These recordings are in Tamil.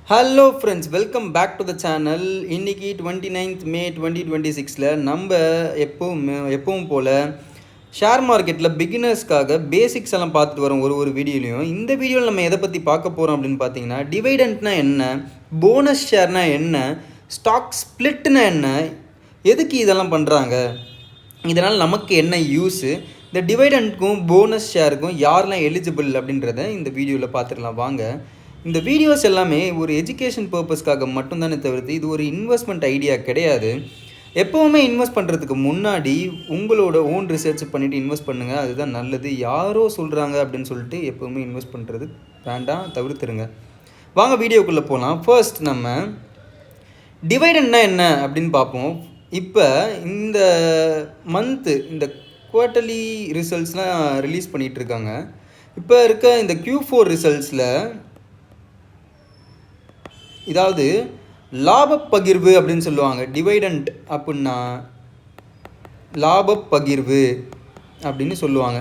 Hello friends, welcome back to the channel. இன்றைக்கி 29th May 2026 நம்ம எப்பவும் போல் ஷேர் மார்க்கெட்டில் பிகினர்ஸ்க்காக பேசிக்ஸ் எல்லாம் பார்த்துட்டு வரோம் ஒரு வீடியோலையும். இந்த வீடியோவில் நம்ம எதை பற்றி பார்க்க போகிறோம் அப்படின்னு பார்த்தீங்கன்னா, டிவைடண்ட்னா என்ன, போனஸ் ஷேர்னா என்ன, ஸ்டாக் ஸ்ப்ளிட்னா என்ன, எதுக்கு இதெல்லாம் பண்ணுறாங்க, இதனால் நமக்கு என்ன யூஸு, இந்த டிவைடண்ட்க்கும் போனஸ் ஷேருக்கும் யாரெல்லாம் எலிஜிபிள் அப்படின்றத இந்த வீடியோவில் பார்த்துக்கலாம் வாங்க. இந்த வீடியோஸ் எல்லாமே ஒரு எஜுகேஷன் பர்பஸ்க்காக மட்டும்தானே தவிர்த்து இது ஒரு இன்வெஸ்ட்மெண்ட் ஐடியா கிடையாது. எப்போவுமே இன்வெஸ்ட் பண்ணுறதுக்கு முன்னாடி உங்களோட ஓன் ரிசர்ச் பண்ணிவிட்டு இன்வெஸ்ட் பண்ணுங்கள், அதுதான் நல்லது. யாரோ சொல்கிறாங்க அப்படின்னு சொல்லிட்டு எப்போவுமே இன்வெஸ்ட் பண்ணுறது வேண்டாம், தவிர்த்துருங்க. வாங்க வீடியோக்குள்ளே போகலாம். ஃபர்ஸ்ட் நம்ம டிவைடண்ட்னா என்ன அப்படின்னு பார்ப்போம். இப்போ இந்த மந்த்து இந்த குவார்ட்டர்லி ரிசல்ட்ஸ்லாம் ரிலீஸ் பண்ணிகிட்ருக்காங்க. இப்போ இருக்க இந்த Q4 ரிசல்ட்ஸில் இதாவது லாப பகிர்வு அப்படின்னு சொல்லுவாங்க. டிவைடண்ட் அப்படின்னா லாப பகிர்வு அப்படின்னு சொல்லுவாங்க.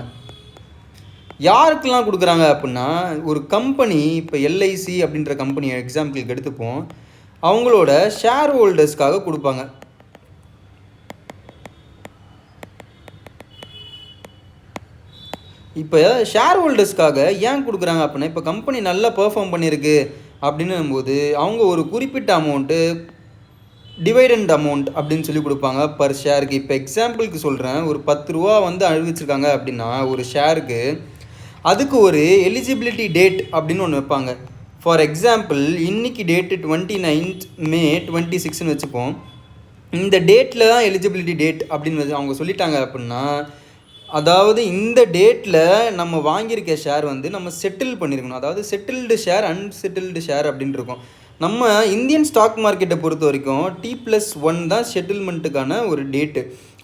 யாருக்கெல்லாம் கொடுக்குறாங்க அப்படின்னா, ஒரு கம்பெனி, இப்போ எல்ஐசி அப்படின்ற கம்பெனி எக்ஸாம்பிளுக்கு எடுத்துப்போம், அவங்களோட ஷேர் ஹோல்டர்ஸ்க்காக கொடுப்பாங்க. இப்போ ஷேர் ஹோல்டர்ஸ்க்காக ஏன் கொடுக்குறாங்க அப்படின்னா, இப்போ கம்பெனி நல்லா பெர்ஃபார்ம் பண்ணியிருக்கு அப்படின்னும் போது அவங்க ஒரு குறிப்பிட்ட அமௌண்ட்டு டிவைடண்ட் அமௌண்ட் அப்படின்னு சொல்லி கொடுப்பாங்க பர் ஷேருக்கு. இப்போ எக்ஸாம்பிளுக்கு சொல்கிறேன், ஒரு 10 ரூபா வந்து அறிவிச்சிருக்காங்க அப்படின்னா ஒரு ஷேருக்கு, அதுக்கு ஒரு எலிஜிபிலிட்டி டேட் அப்படின்னு ஒன்று வைப்பாங்க. ஃபார் எக்ஸாம்பிள் இன்றைக்கி டேட்டு 29th May 2026 வச்சுப்போம். இந்த டேட்டில் தான் எலிஜிபிலிட்டி டேட் அப்படின்னு அவங்க சொல்லிட்டாங்க அப்படின்னா, அதாவது இந்த டேட்டில் நம்ம வாங்கியிருக்க ஷேர் வந்து நம்ம செட்டில் பண்ணியிருக்கணும். அதாவது செட்டில்டு ஷேர், அன்செட்டில்டு ஷேர் அப்படின்னு இருக்கும். நம்ம இந்தியன் ஸ்டாக் மார்க்கெட்டை பொறுத்த வரைக்கும் T+1 தான் செட்டில்மெண்ட்டுக்கான ஒரு டேட்டு.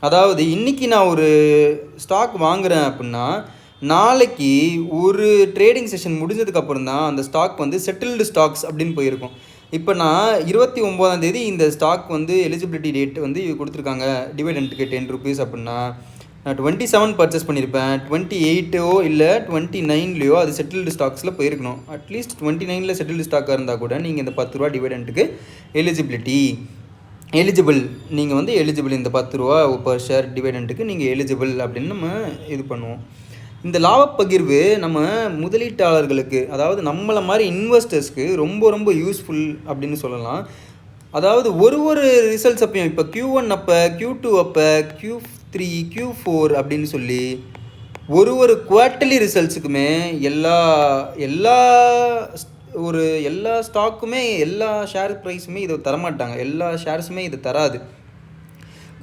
அதாவது இன்றைக்கி நான் ஒரு ஸ்டாக் வாங்குகிறேன் அப்படின்னா, நாளைக்கு ஒரு ட்ரேடிங் செஷன் முடிஞ்சதுக்கப்புறம் தான் அந்த ஸ்டாக் வந்து செட்டில்டு ஸ்டாக்ஸ் அப்படின்னு போயிருக்கும். இப்போ நான் 29ஆம் தேதி இந்த ஸ்டாக் வந்து எலிஜிபிலிட்டி டேட் வந்து கொடுத்துருக்காங்க டிவைடண்ட்டுக்கு 10 rupees அப்படின்னா, நான் 27 பர்ச்சேஸ் பண்ணியிருப்பேன். 28ஓ இல்லை 29லையோ அது செட்டில்டு ஸ்டாக்ஸில் போயிருக்கணும். அட்லீஸ்ட் 29ல் செட்டில்டு ஸ்டாக்காக இருந்தால் கூட நீங்கள் இந்த 10 ரூபா டிவைடண்ட்டுக்கு எலிஜிபிள், நீங்கள் வந்து எலிஜிபிள், இந்த 10 ரூபா பர் ஷேர் டிவைடண்ட்டுக்கு நீங்கள் எலிஜிபிள் அப்படின்னு நம்ம இது பண்ணுவோம். இந்த லாபப்பகிர்வு நம்ம முதலீட்டாளர்களுக்கு, அதாவது நம்மளை மாதிரி இன்வெஸ்டர்ஸ்க்கு ரொம்ப யூஸ்ஃபுல் அப்படின்னு சொல்லலாம். அதாவது ஒரு ரிசல்ட்ஸ் அப்பையும், இப்போ Q1 அப்போ, Q2 அப்போ, Q3, Q4 அப்படின்னு சொல்லி ஒரு குவார்ட்டர்லி ரிசல்ட்ஸுக்குமே எல்லா ஸ்டாக்குமே, எல்லா ஷேர் ப்ரைஸுமே இதை தரமாட்டாங்க. எல்லா ஷேர்ஸுமே இதை தராது.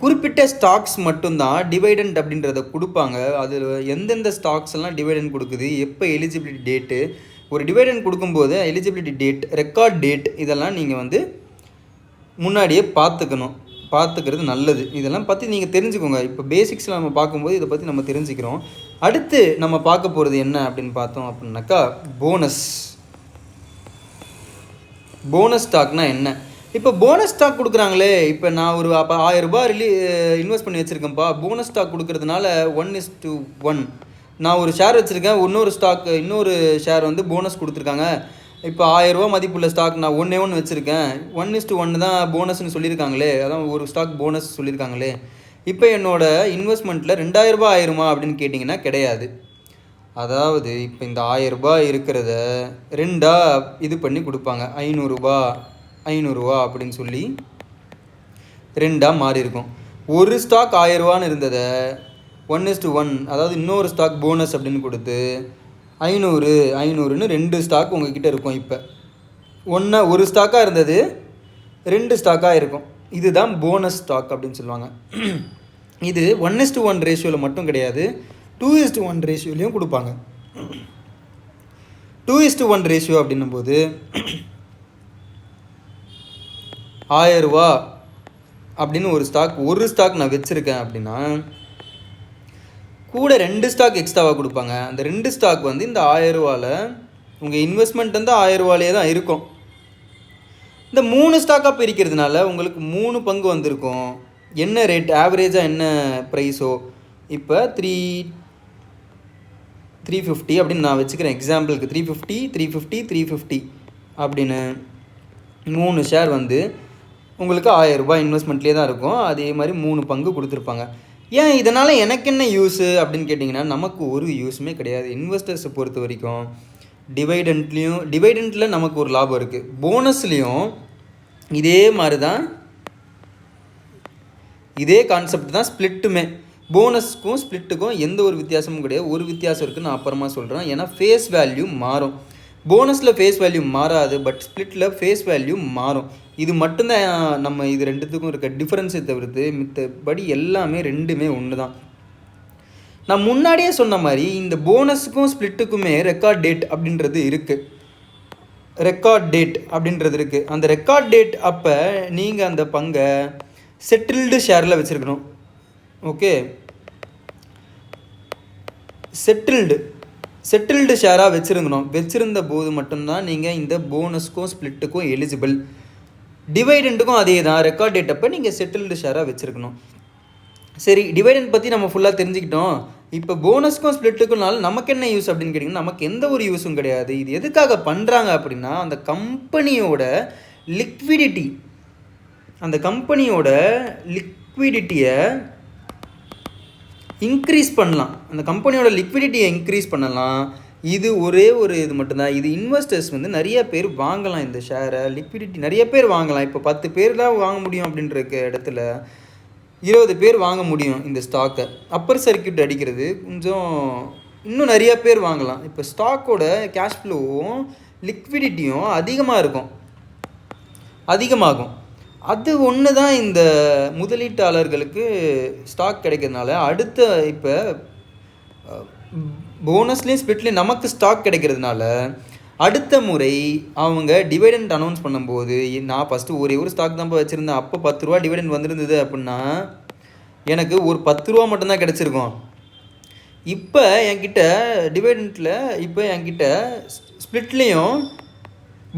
குறிப்பிட்ட ஸ்டாக்ஸ் மட்டும்தான் டிவைடண்ட் அப்படின்றத கொடுப்பாங்க. அது எந்தெந்த ஸ்டாக்ஸ் எல்லாம் டிவைடண்ட் கொடுக்குது, எப்போ எலிஜிபிலிட்டி டேட்டு, ஒரு டிவைடண்ட் கொடுக்கும்போது எலிஜிபிலிட்டி டேட், ரெக்கார்ட் டேட், இதெல்லாம் நீங்கள் வந்து முன்னாடியே பார்த்துக்கிறது நல்லது. இதெல்லாம் பற்றி நீங்கள் தெரிஞ்சுக்கோங்க. இப்போ பேசிக்ஸில் நம்ம பார்க்கும்போது இதை பற்றி நம்ம தெரிஞ்சுக்கிறோம். அடுத்து நம்ம பார்க்க போகிறது என்ன அப்படின்னு பார்த்தோம் அப்படின்னாக்கா, போனஸ் ஸ்டாக்னால் என்ன. இப்போ போனஸ் ஸ்டாக் கொடுக்குறாங்களே, இப்போ நான் ஒரு 1000 ரூபாய் இன்வெஸ்ட் பண்ணி வச்சுருக்கேன்ப்பா, போனஸ் ஸ்டாக் கொடுக்கறதுனால 1:1 நான் ஒரு ஷேர் வச்சுருக்கேன், இன்னொரு ஷேர் வந்து போனஸ் கொடுத்துருக்காங்க. இப்போ 1000 ரூபா மதிப்புள்ள ஸ்டாக் நான் ஒன்று வச்சுருக்கேன், 1:1 தான் போனஸ்ன்னு சொல்லியிருக்காங்களே, அதான் ஒரு ஸ்டாக் போனஸ் சொல்லியிருக்காங்களே, இப்போ என்னோடய இன்வெஸ்ட்மெண்ட்டில் 2000 ரூபா ஆயிருமா அப்படின்னு கேட்டிங்கன்னா கிடையாது. அதாவது இப்போ இந்த 1000 ரூபாய் இருக்கிறத 2ஆக இது பண்ணி கொடுப்பாங்க. 500 ரூபா அப்படின்னு சொல்லி 2ஆக மாறி இருக்கும். ஒரு ஸ்டாக் 1000 ரூபான்னு இருந்ததை 1:1, அதாவது இன்னொரு ஸ்டாக் போனஸ் அப்படின்னு கொடுத்து 500ன்னு 2 ஸ்டாக் உங்ககிட்ட இருக்கும். இப்போ ஒரு ஸ்டாக்காக இருந்தது 2 ஸ்டாக்காக இருக்கும். இதுதான் போனஸ் ஸ்டாக் அப்படின்னு சொல்லுவாங்க. இது 1:1 ரேஷியோவில் மட்டும் கிடையாது, 2:1 ரேஷியோலையும் கொடுப்பாங்க. 2:1 ரேஷியோ அப்படின்னும் போது 1000 ரூபா அப்படின்னு ஒரு ஸ்டாக் நான் வச்சுருக்கேன் அப்படின்னா கூட 2 ஸ்டாக் எக்ஸ்ட்ராவாக கொடுப்பாங்க. அந்த 2 ஸ்டாக் வந்து இந்த 1000 ரூபாவில் உங்கள் இன்வெஸ்ட்மெண்ட் வந்து 1000 ரூபாயிலே தான் இருக்கும். இந்த 3 ஸ்டாக்காக பிரிக்கிறதுனால உங்களுக்கு 3 பங்கு வந்திருக்கும். என்ன ரேட், ஆவரேஜாக என்ன ப்ரைஸோ, இப்போ 350 அப்படின்னு நான் வச்சுக்கிறேன் எக்ஸாம்பிளுக்கு. 350 அப்படின்னு 3 ஷேர் வந்து உங்களுக்கு 1000 ரூபாய் இன்வெஸ்ட்மெண்ட்லேயே தான் இருக்கும். அதே மாதிரி 3 பங்கு கொடுத்துருப்பாங்க. ஏன் இதனால் எனக்கு என்ன யூஸு அப்படின்னு கேட்டிங்கன்னா, நமக்கு ஒரு யூஸுமே கிடையாது. இன்வெஸ்டர்ஸை பொறுத்த வரைக்கும் டிவைடெண்ட்டில் நமக்கு ஒரு லாபம் இருக்குது. போனஸ்லேயும் இதே மாதிரி தான், இதே கான்செப்ட் தான் ஸ்ப்ளிட்டுமே. போனஸ்க்கும் ஸ்ப்ளிட்டுக்கும் எந்த ஒரு வித்தியாசமும் கிடையாது. ஒரு வித்தியாசம் இருக்குதுன்னு நான் அப்புறமா சொல்கிறேன். ஏன்னா ஃபேஸ் வேல்யூ மாறும். போனஸில் ஃபேஸ் வேல்யூ மாறாது, பட் ஸ்ப்ளிட்டில் ஃபேஸ் வேல்யூ மாறும். இது மட்டும்தான் நம்ம இது ரெண்டுத்துக்கும் இருக்க டிஃப்ரென்ஸை தவிர்த்து மித்தபடி எல்லாமே ரெண்டுமே ஒன்று தான். நான் முன்னாடியே சொன்ன மாதிரி இந்த போனஸுக்கும் ஸ்ப்ளிட்டுக்குமே ரெக்கார்ட் டேட் அப்படின்றது இருக்குது. அந்த ரெக்கார்ட் டேட் அப்போ நீங்கள் அந்த பங்கை செட்டில்டு ஷேரில் வச்சுருக்கணும். ஓகே, செட்டில்டு ஷேராக வச்சுருந்த போது மட்டும்தான் நீங்கள் இந்த போனஸ்க்கும் ஸ்ப்ளிட்டுக்கும் எலிஜிபிள். டிவைடெண்ட்டுக்கும் அதே தான். ரெக்கார்ட் டேட் அப்போ நீங்கள் செட்டில்டு ஷேராக வச்சுருக்கணும். சரி, டிவைடெண்ட் பற்றி நம்ம ஃபுல்லாக தெரிஞ்சுக்கிட்டோம். இப்போ போனஸ்க்கும் ஸ்ப்ளிட்டுக்கும்னால நமக்கு என்ன யூஸ் அப்படின்னு கேட்டிங்கன்னா, நமக்கு எந்த ஒரு யூஸும் கிடையாது. இது எதுக்காக பண்ணுறாங்க அப்படின்னா, அந்த கம்பெனியோட லிக்விடிட்டியை இன்க்ரீஸ் பண்ணலாம். இது ஒரே ஒரு இது மட்டும்தான். இது இன்வெஸ்டர்ஸ் வந்து நிறைய பேர் வாங்கலாம். இந்த ஷேரை லிக்விடிட்டி நிறைய பேர் வாங்கலாம். இப்போ 10 பேர் தான் வாங்க முடியும் அப்படின்ற இடத்துல 20 பேர் வாங்க முடியும் இந்த ஸ்டாக்கை. அப்பர் சர்க்கியூட் அடிக்கிறது கொஞ்சம் இன்னும் நிறைய பேர் வாங்கலாம். இப்போ ஸ்டாக்கோட கேஷ் ஃப்ளோவும் லிக்விடிட்டியும் அதிகமாகும். அது ஒன்று தான் இந்த முதலீட்டாளர்களுக்கு ஸ்டாக் கிடைக்கிறதுனால அடுத்த இப்போ போனஸ்லேயும் ஸ்ப்ளிட்லேயும் நமக்கு ஸ்டாக் கிடைக்கிறதுனால அடுத்த முறை அவங்க டிவைடெண்ட் அனௌன்ஸ் பண்ணும்போது, நான் ஃபஸ்ட்டு ஒரே ஒரு ஸ்டாக் தான் வச்சுருந்தேன், அப்போ 10 ரூபா டிவைடெண்ட் வந்துருந்தது அப்படின்னா எனக்கு ஒரு 10 ரூபா மட்டும்தான் கிடச்சிருக்கும். இப்போ என்கிட்ட டிவைடெண்ட்டில் என்கிட்ட ஸ்ப்ளிட்லேயும்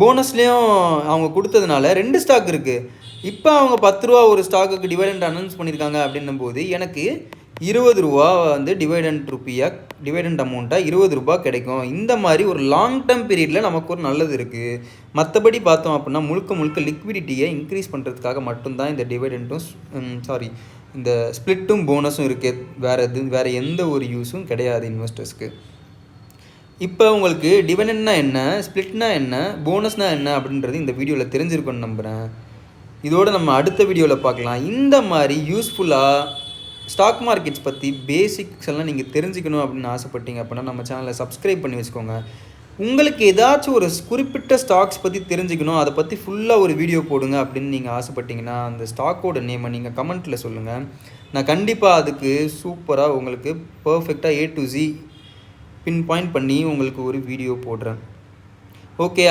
போனஸ்லேயும் அவங்க கொடுத்ததுனால 2 ஸ்டாக் இருக்குது. இப்போ அவங்க 10 ரூபா ஒரு ஸ்டாக்குக்கு டிவைடெண்ட் அனௌன்ஸ் பண்ணியிருக்காங்க அப்படின்னும் போது எனக்கு 20 ரூபா வந்து டிவைடெண்ட் அமௌண்ட்டாக 20 ரூபா கிடைக்கும். இந்த மாதிரி ஒரு லாங் டேர்ம் பீரியடில் நமக்கு ஒரு நல்லது இருக்குது. மற்றபடி பார்த்தோம் அப்படின்னா முழுக்க லிக்விடிட்டியை இன்க்ரீஸ் பண்ணுறதுக்காக மட்டும்தான் இந்த இந்த ஸ்ப்ளிட்டும் போனஸும் இருக்குது. வேறு எந்த ஒரு யூஸும் கிடையாது இன்வெஸ்டர்ஸ்க்கு. இப்போ உங்களுக்கு டிவிடெண்ட்னா என்ன, ஸ்ப்ளிட்னா என்ன, போனஸ்னால் என்ன அப்படின்றது இந்த வீடியோவில் தெரிஞ்சிருக்குன்னு நம்புகிறேன். இதோடு நம்ம அடுத்த வீடியோவில் பார்க்கலாம். இந்த மாதிரி யூஸ்ஃபுல்லாக ஸ்டாக் மார்க்கெட்ஸ் பற்றி பேசிக்ஸ் எல்லாம் நீங்கள் தெரிஞ்சுக்கணும் அப்படின்னு ஆசைப்பட்டீங்க அப்படின்னா நம்ம சேனலை சப்ஸ்கிரைப் பண்ணி வச்சுக்கோங்க. உங்களுக்கு ஏதாச்சும் ஒரு குறிப்பிட்ட ஸ்டாக்ஸ் பற்றி தெரிஞ்சுக்கணும், அதை பற்றி ஃபுல்லாக ஒரு வீடியோ போடுங்க அப்படின்னு நீங்கள் ஆசைப்பட்டீங்கன்னா அந்த ஸ்டாக்கோட நேமை நீங்கள் கமெண்ட்டில் சொல்லுங்கள். நான் கண்டிப்பாக அதுக்கு சூப்பராக உங்களுக்கு பர்ஃபெக்டாக A to Z pin point பண்ணி உங்களுக்கு ஒரு வீடியோ போடுறேன். ஓகே.